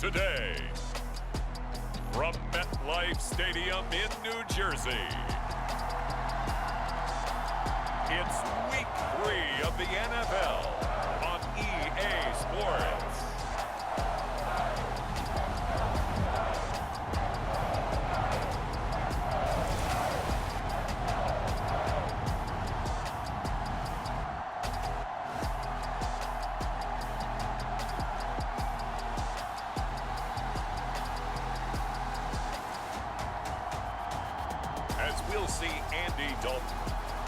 today. From MetLife Stadium in New Jersey, it's Week 3 of the NFL on EA Sports. We'll see Andy Dalton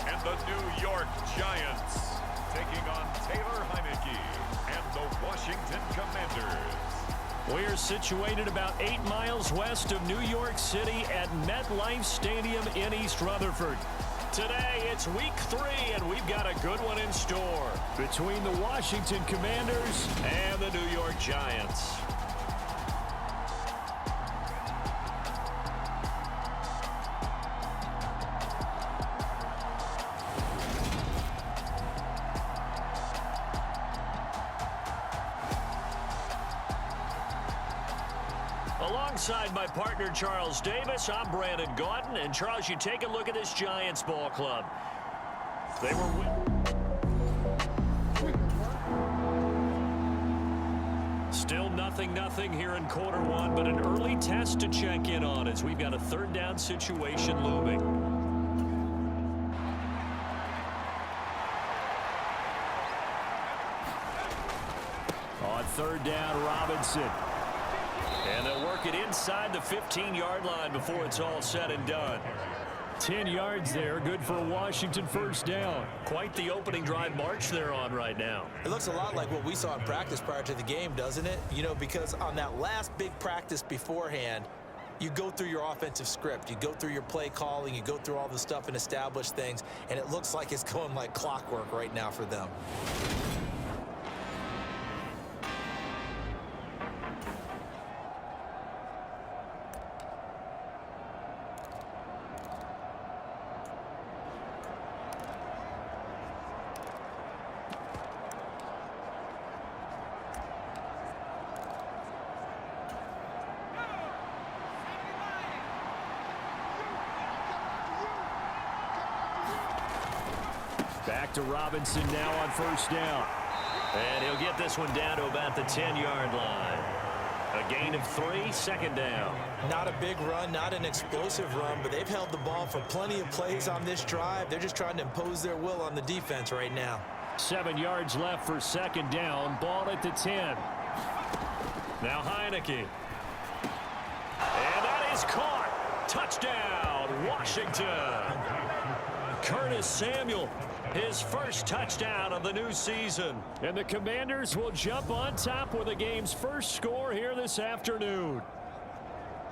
and the New York Giants taking on Taylor Heineke and the Washington Commanders. We're situated about 8 miles west of New York City at MetLife Stadium in East Rutherford. Today, it's Week 3, and we've got a good one in store between the Washington Commanders and the New York Giants. Alongside my partner, Charles Davis, I'm Brandon Gaudin. And, Charles, you take a look at this Giants ball club. They were still 0-0 here in quarter one, but an early test to check in on as we've got a third down situation looming. On third down, Robinson. And they'll work it inside the 15-yard line before it's all said and done. 10 yards there, good for a Washington first down. Quite the opening drive march they're on right now. It looks a lot like what we saw in practice prior to the game, doesn't it? You know, because on that last big practice beforehand, you go through your offensive script. You go through your play calling. You go through all the stuff and establish things. And it looks like it's going like clockwork right now for them. Back to Robinson now on first down. And he'll get this one down to about the 10-yard line. A gain of 3, second down. Not a big run, not an explosive run, but they've held the ball for plenty of plays on this drive. They're just trying to impose their will on the defense right now. 7 yards left for second down. Ball at the 10. Now Heineke. And that is caught. Touchdown, Washington. Curtis Samuel, his first touchdown of the new season. And the Commanders will jump on top with the game's first score here this afternoon.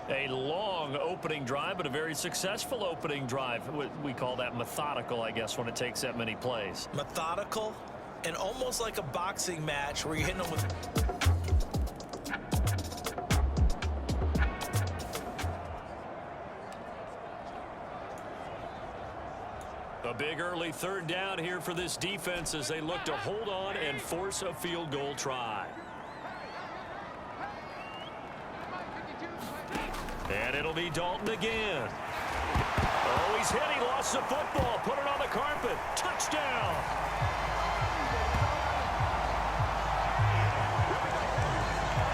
A long opening drive, but a very successful opening drive. We call that methodical, I guess, when it takes that many plays. Methodical and almost like a boxing match where you're hitting them with... A big early third down here for this defense as they look to hold on and force a field goal try. And it'll be Dalton again. Oh, he's hit. He lost the football. Put it on the carpet. Touchdown.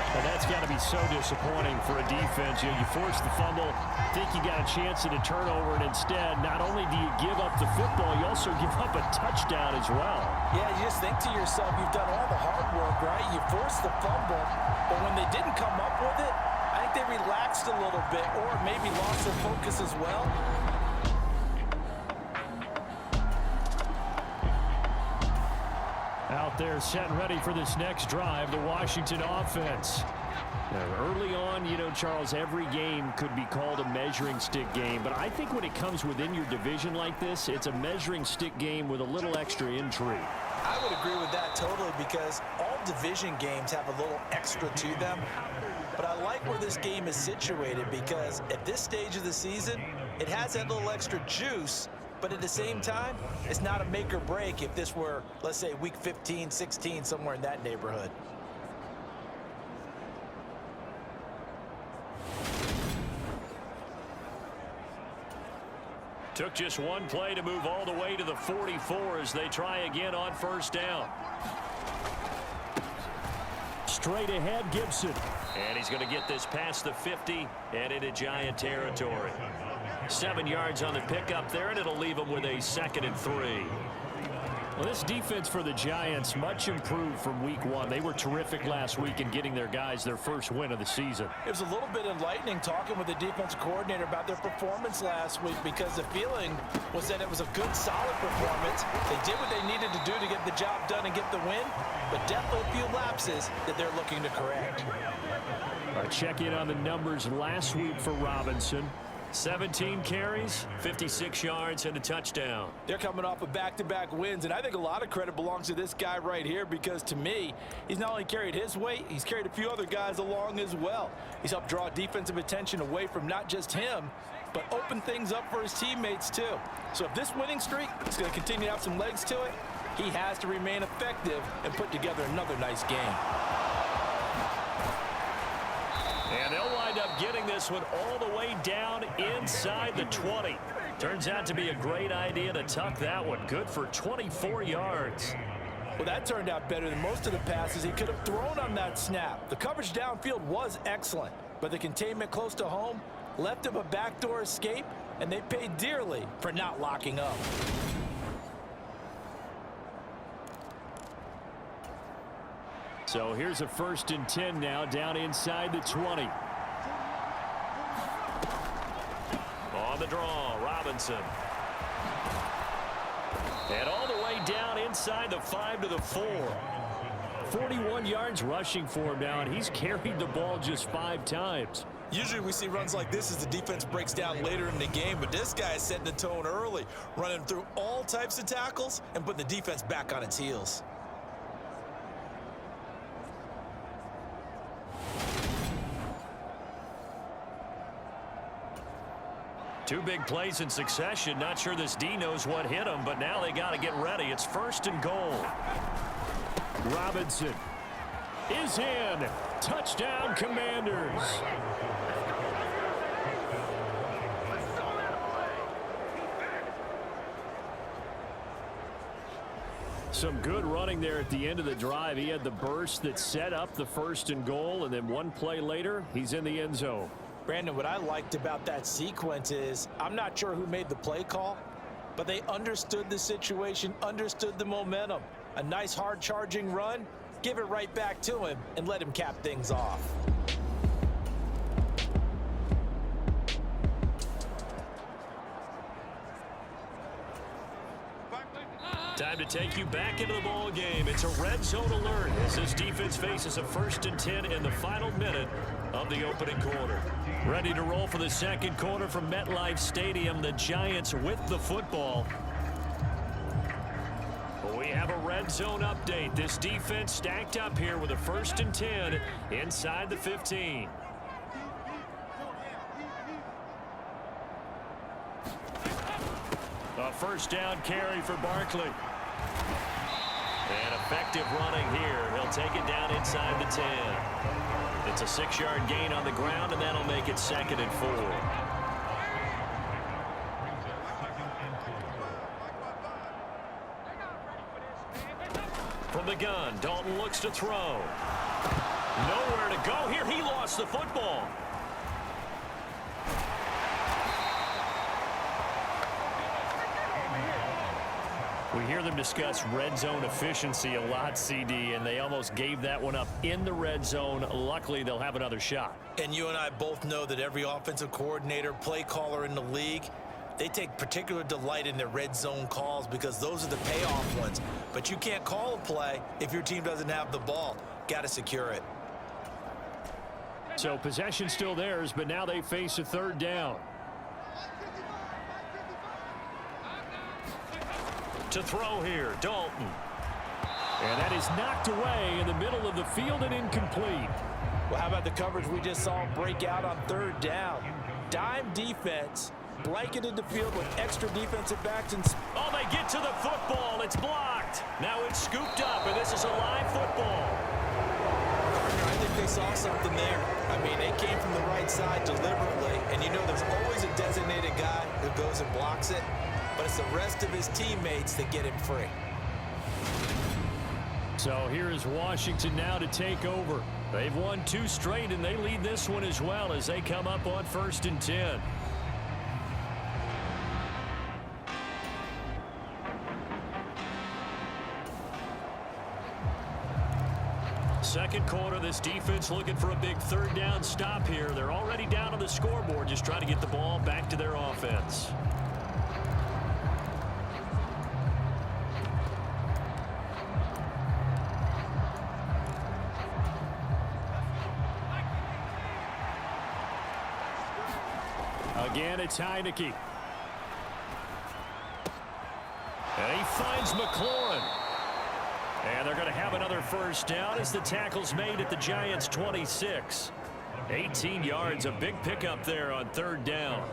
And that's got to be so disappointing for a defense. You force the fumble, think you got a chance at a turnover, and instead, not only do you give up the football, you also give up a touchdown as well. Yeah, you just think to yourself, you've done all the hard work, right? You forced the fumble, but when they didn't come up with it, I think they relaxed a little bit or maybe lost their focus as well. Out there set and ready for this next drive, the Washington offense. Now, early on, you know, Charles, every game could be called a measuring stick game, but I think when it comes within your division like this, it's a measuring stick game with a little extra intrigue. I would agree with that totally because all division games have a little extra to them. But I like where this game is situated because at this stage of the season, it has that little extra juice, but at the same time, it's not a make or break if this were, let's say, week 15, 16, somewhere in that neighborhood. Took just one play to move all the way to the 44 as they try again on first down. Straight ahead, Gibson. And he's going to get this past the 50 and into Giant territory. 7 yards on the pickup there, and it'll leave him with a 2nd and 3. Well, this defense for the Giants much improved from week 1. They were terrific last week in getting their guys their first win of the season. It was a little bit enlightening talking with the defensive coordinator about their performance last week, because the feeling was that it was a good, solid performance. They did what they needed to do to get the job done and get the win, but definitely a few lapses that they're looking to correct. Our check in on the numbers last week for Robinson. 17 carries, 56 yards, and a touchdown. They're coming off of back-to-back wins, and I think a lot of credit belongs to this guy right here, because to me, he's not only carried his weight, he's carried a few other guys along as well. He's helped draw defensive attention away from not just him, but open things up for his teammates too. So if this winning streak is going to continue to have some legs to it, he has to remain effective and put together another nice game. And they'll wind up getting this one all the way down inside the 20. Turns out to be a great idea to tuck that one. Good for 24 yards. Well, that turned out better than most of the passes he could have thrown on that snap. The coverage downfield was excellent, but the containment close to home left him a backdoor escape, and they paid dearly for not locking up. So here's a 1st and 10 now, down inside the 20. On the draw, Robinson. And all the way down inside the 5 to the 4. 41 yards rushing for him now, and he's carried the ball just 5 times. Usually we see runs like this as the defense breaks down later in the game, but this guy is setting the tone early, running through all types of tackles and putting the defense back on its heels. Two big plays in succession. Not sure this D knows what hit him, but now they got to get ready. It's 1st and goal. Robinson is in. Touchdown, Commanders. Some good running there at the end of the drive. He had the burst that set up the 1st and goal, and then one play later, he's in the end zone. Brandon, what I liked about that sequence is I'm not sure who made the play call, but they understood the situation, understood the momentum. A nice hard charging run, give it right back to him and let him cap things off. Time to take you back into the ball game. It's a red zone alert as this defense faces a 1st and 10 in the final minute of the opening quarter. Ready to roll for the 2nd quarter from MetLife Stadium. The Giants with the football. We have a red zone update. This defense stacked up here with a 1st and 10 inside the 15. A 1st down carry for Barkley. And effective running here. He'll take it down inside the 10. It's a 6-yard gain on the ground, and that'll make it 2nd and 4. From the gun, Dalton looks to throw. Nowhere to go here. He lost the football. We hear them discuss red zone efficiency a lot, CD, and they almost gave that one up in the red zone. Luckily, they'll have another shot. And you and I both know that every offensive coordinator, play caller in the league, they take particular delight in their red zone calls because those are the payoff ones. But you can't call a play if your team doesn't have the ball. Got to secure it. So possession still theirs, but now they face a 3rd down. To throw here, Dalton. And that is knocked away in the middle of the field and incomplete. Well, how about the coverage we just saw break out on 3rd down? Dime defense, blanketed the field with extra defensive backs. And oh, they get to the football. It's blocked. Now it's scooped up, and this is a live football. Gardner, I think they saw something there. I mean, they came from the right side deliberately, and you know there's always a designated guy who goes and blocks it, but it's the rest of his teammates that get him free. So here is Washington now to take over. They've won 2 straight, and they lead this one as well as they come up on 1st and 10. Second quarter, this defense looking for a big 3rd down stop here. They're already down on the scoreboard, just trying to get the ball back to their offense. Again, it's Heineke. And he finds McLaurin. And they're going to have another 1st down as the tackle's made at the Giants' 26. 18 yards, a big pickup there on 3rd down.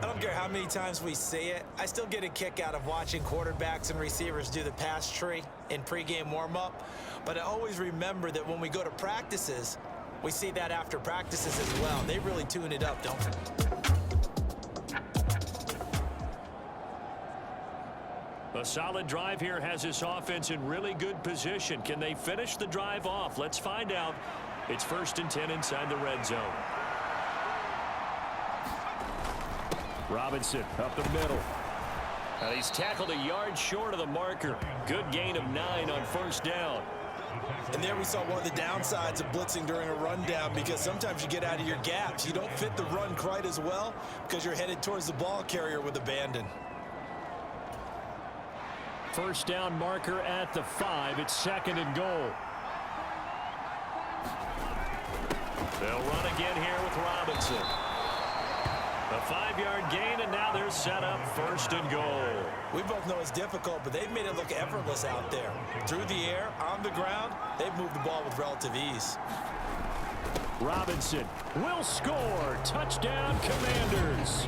I don't care how many times we see it. I still get a kick out of watching quarterbacks and receivers do the pass tree in pregame warm-up. But I always remember that when we go to practices, we see that after practices as well. They really tune it up, don't they? A solid drive here has this offense in really good position. Can they finish the drive off? Let's find out. It's 1st and 10 inside the red zone. Robinson up the middle. And he's tackled a yard short of the marker. Good gain of 9 on 1st down. And there we saw one of the downsides of blitzing during a rundown, because sometimes you get out of your gaps. You don't fit the run quite as well because you're headed towards the ball carrier with abandon. 1st down marker at the 5. It's 2nd and goal. They'll run again here with Robinson. A 5-yard gain, and now they're set up 1st and goal. We both know it's difficult, but they've made it look effortless out there. Through the air, on the ground, they've moved the ball with relative ease. Robinson will score. Touchdown, Commanders.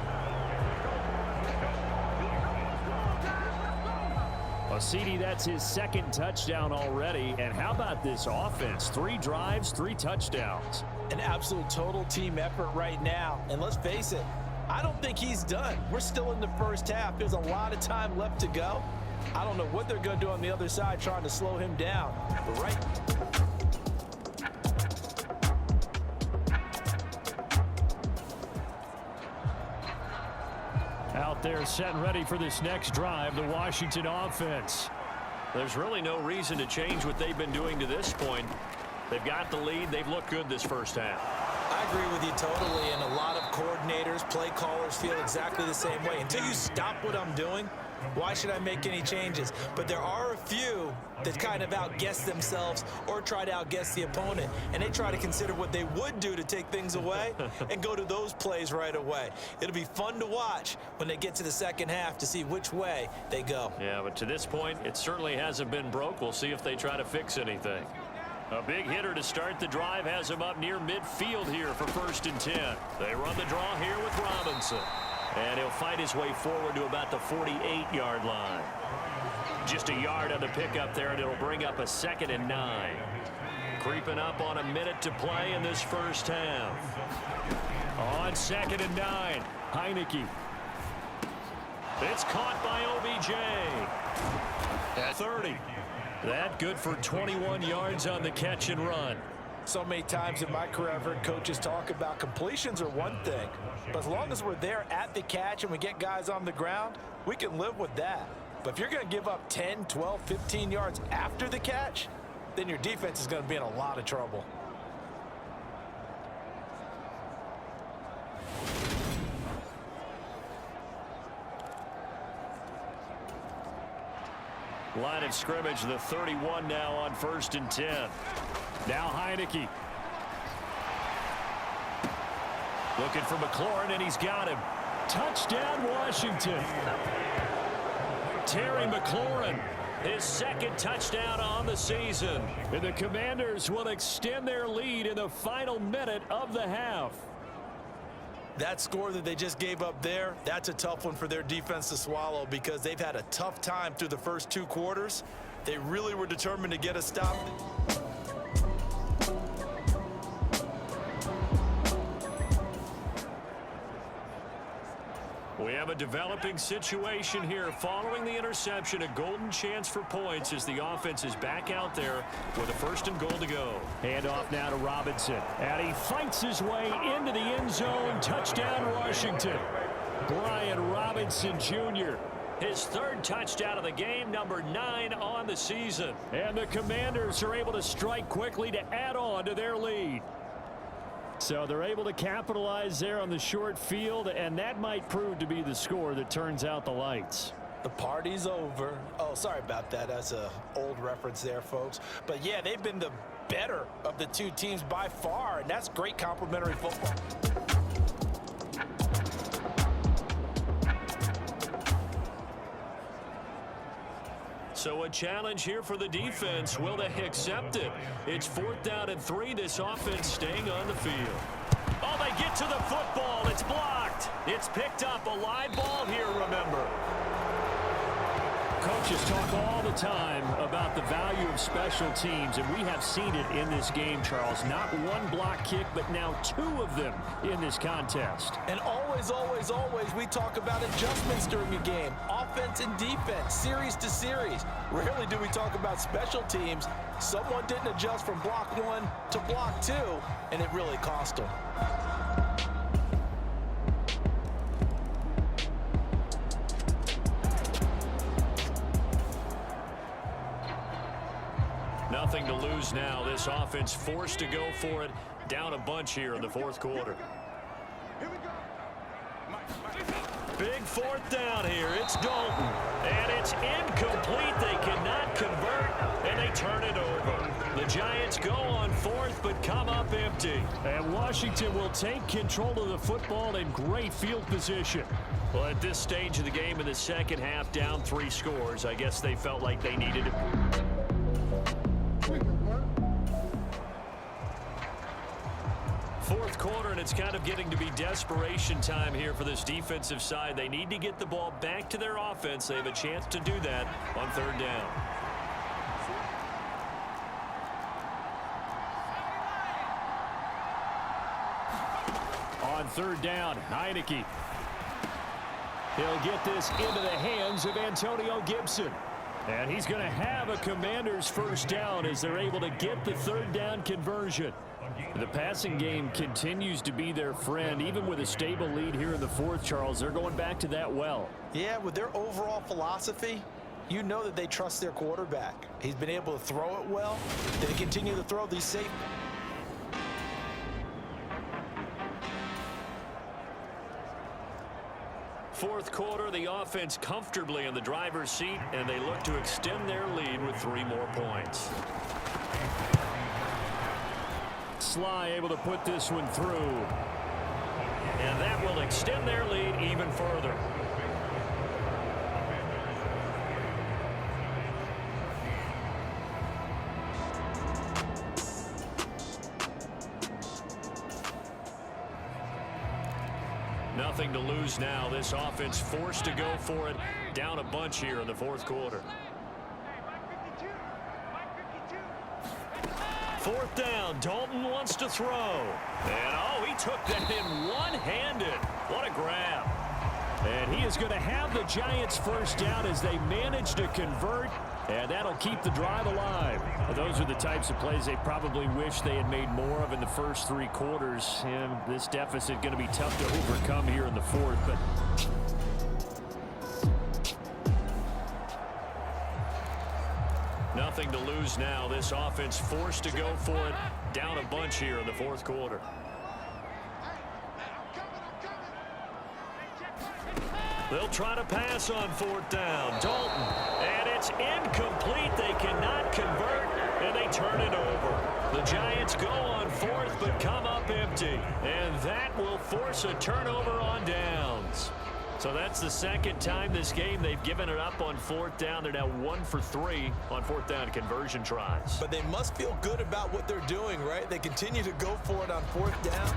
Well, CD, that's his 2nd touchdown already. And how about this offense? 3 drives, 3 touchdowns. An absolute total team effort right now. And let's face it, I don't think he's done. We're still in the 1st half. There's a lot of time left to go. I don't know what they're going to do on the other side trying to slow him down. But right. Out there set and ready for this next drive, the Washington offense. There's really no reason to change what they've been doing to this point. They've got the lead. They've looked good this 1st half. I agree with you totally, and a lot of coordinators, play callers feel exactly the same way. Until you stop what I'm doing, why should I make any changes? But there are a few that kind of outguess themselves or try to outguess the opponent, and they try to consider what they would do to take things away and go to those plays right away. It'll be fun to watch when they get to the 2nd half to see which way they go. Yeah, but to this point, it certainly hasn't been broke. We'll see if they try to fix anything. A big hitter to start the drive has him up near midfield here for 1st and 10. They run the draw here with Robinson. And he'll fight his way forward to about the 48-yard line. Just a yard on the pickup there, and it'll bring up a 2nd and 9. Creeping up on a minute to play in this 1st half. On 2nd and 9, Heineke. It's caught by OBJ. At 30. That good for 21 yards on the catch and run. So many times in my career I've heard coaches talk about completions are one thing, but as long as we're there at the catch and we get guys on the ground, we can live with that. But if you're going to give up 10, 12, 15 yards after the catch, then your defense is going to be in a lot of trouble. Line of scrimmage, the 31 now on 1st and 10. Now Heineke. Looking for McLaurin, and he's got him. Touchdown, Washington. Terry McLaurin, his 2nd touchdown on the season. And the Commanders will extend their lead in the final minute of the half. That score that they just gave up there, that's a tough one for their defense to swallow because they've had a tough time through the first 2 quarters. They really were determined to get a stop. a developing situation here. Following the interception, a golden chance for points as the offense is back out there with a 1st and goal to go. Hand off now to Robinson. And he fights his way into the end zone. Touchdown, Washington. Brian Robinson Jr. His 3rd touchdown of the game, number 9 on the season. And the Commanders are able to strike quickly to add on to their lead. So they're able to capitalize there on the short field, and that might prove to be the score that turns out the lights. The party's over. Oh, sorry about that. That's an old reference there, folks. But, yeah, they've been the better of the two teams by far, and that's great complimentary football. So a challenge here for the defense. Will they accept it? It's 4th down and 3. This offense staying on the field. Oh, they get to the football. It's blocked. It's picked up. A live ball here, remember. Coaches talk all the time about the value of special teams, and we have seen it in this game, Charles. Not one block kick, but now 2 of them in this contest. And always, always, always, we talk about adjustments during a game. Offense and defense, series to series. Rarely do we talk about special teams. Someone didn't adjust from block 1 to block 2, and it really cost them. Nothing to lose now. This offense forced to go for it. Down a bunch here in the 4th quarter. Big 4th down here. It's Dalton. And it's incomplete. They cannot convert, and they turn it over. The Giants go on 4th, but come up empty. And Washington will take control of the football in great field position. Well, at this stage of the game in the 2nd half, down 3 scores, I guess they felt like they needed it. 4th quarter, and it's kind of getting to be desperation time here for this defensive side. They need to get the ball back to their offense. They have a chance to do that on 3rd down. On 3rd down, Heineke. He'll get this into the hands of Antonio Gibson. And he's going to have a Commander's 1st down as they're able to get the 3rd down conversion. The passing game continues to be their friend. Even with a stable lead here in the 4th, Charles, they're going back to that well. Yeah, with their overall philosophy, you know that they trust their quarterback. He's been able to throw it well. They continue to throw these safe. Fourth quarter, the offense comfortably in the driver's seat, and they look to extend their lead with 3 more points. Sly able to put this one through. And that will extend their lead even further. Nothing to lose now. This offense forced to go for it. Down a bunch here in the 4th quarter. 4th down. Dalton wants to throw. And, oh, he took that in one-handed. What a grab. And he is going to have the Giants' 1st down as they manage to convert. And that'll keep the drive alive. Those are the types of plays they probably wish they had made more of in the first 3 quarters. And this deficit going to be tough to overcome here in the 4th. But nothing to lose now. This offense forced to go for it. Down a bunch here in the 4th quarter. They'll try to pass on 4th down. Dalton. And it's incomplete. They cannot convert, and they turn it over. The Giants go on 4th, but come up empty. And that will force a turnover on downs. So that's the 2nd time this game they've given it up on 4th down. They're now 1 for 3 on 4th down conversion tries. But they must feel good about what they're doing, right? They continue to go for it on 4th down.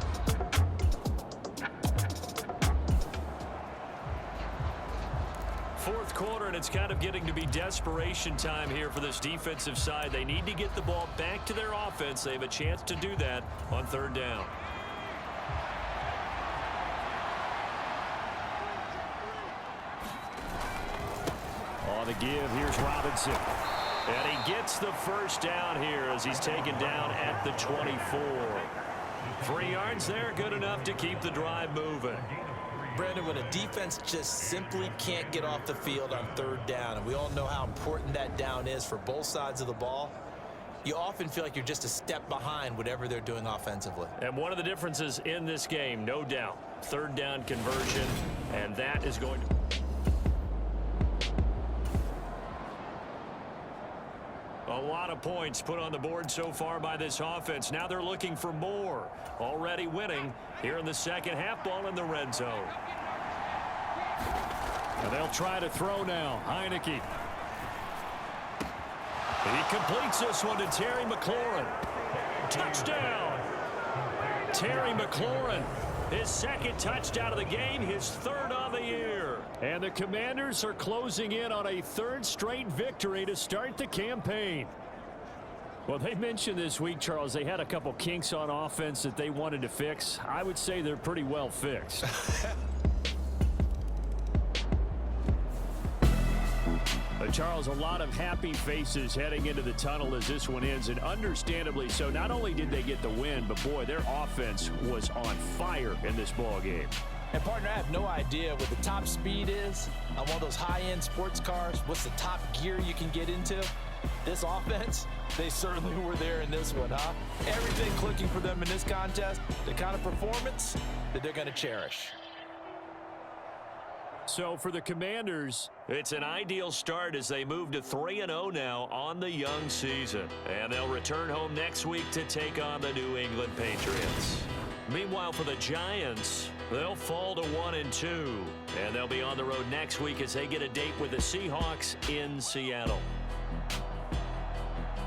Fourth quarter, and it's kind of getting to be desperation time here for this defensive side. They need to get the ball back to their offense. They have a chance to do that on 3rd down. On the give, here's Robinson. And he gets the first down here as he's taken down at the 24. 3 yards there, good enough to keep the drive moving. Brandon, when a defense just simply can't get off the field on 3rd down, and we all know how important that down is for both sides of the ball, you often feel like you're just a step behind whatever they're doing offensively. And one of the differences in this game, no doubt, 3rd down conversion, and that is going to... A lot of points put on the board so far by this offense. Now they're looking for more. Already winning here in the second half, ball in the red zone. And they'll try to throw now. Heineke. He completes this one to Terry McLaurin. Touchdown! Terry McLaurin, his 2nd touchdown of the game, his 3rd on the year. And the Commanders are closing in on a 3rd straight victory to start the campaign. Well, they mentioned this week, Charles, they had a couple kinks on offense that they wanted to fix. I would say they're pretty well fixed. Charles, a lot of happy faces heading into the tunnel as this one ends, and understandably so. Not only did they get the win, but boy, their offense was on fire in this ball game. And partner, I have no idea what the top speed is on one of those high-end sports cars. What's the top gear you can get into? This offense, they certainly were there in this one, huh? Everything clicking for them in this contest, the kind of performance that they're going to cherish. So for the Commanders, it's an ideal start as they move to 3-0 now on the young season. And they'll return home next week to take on the New England Patriots. Meanwhile, for the Giants, they'll fall to 1-2. And they'll be on the road next week as they get a date with the Seahawks in Seattle.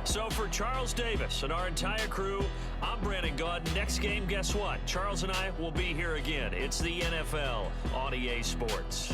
So for Charles Davis and our entire crew, I'm Brandon Gaudin. Next game, guess what? Charles and I will be here again. It's the NFL on EA Sports.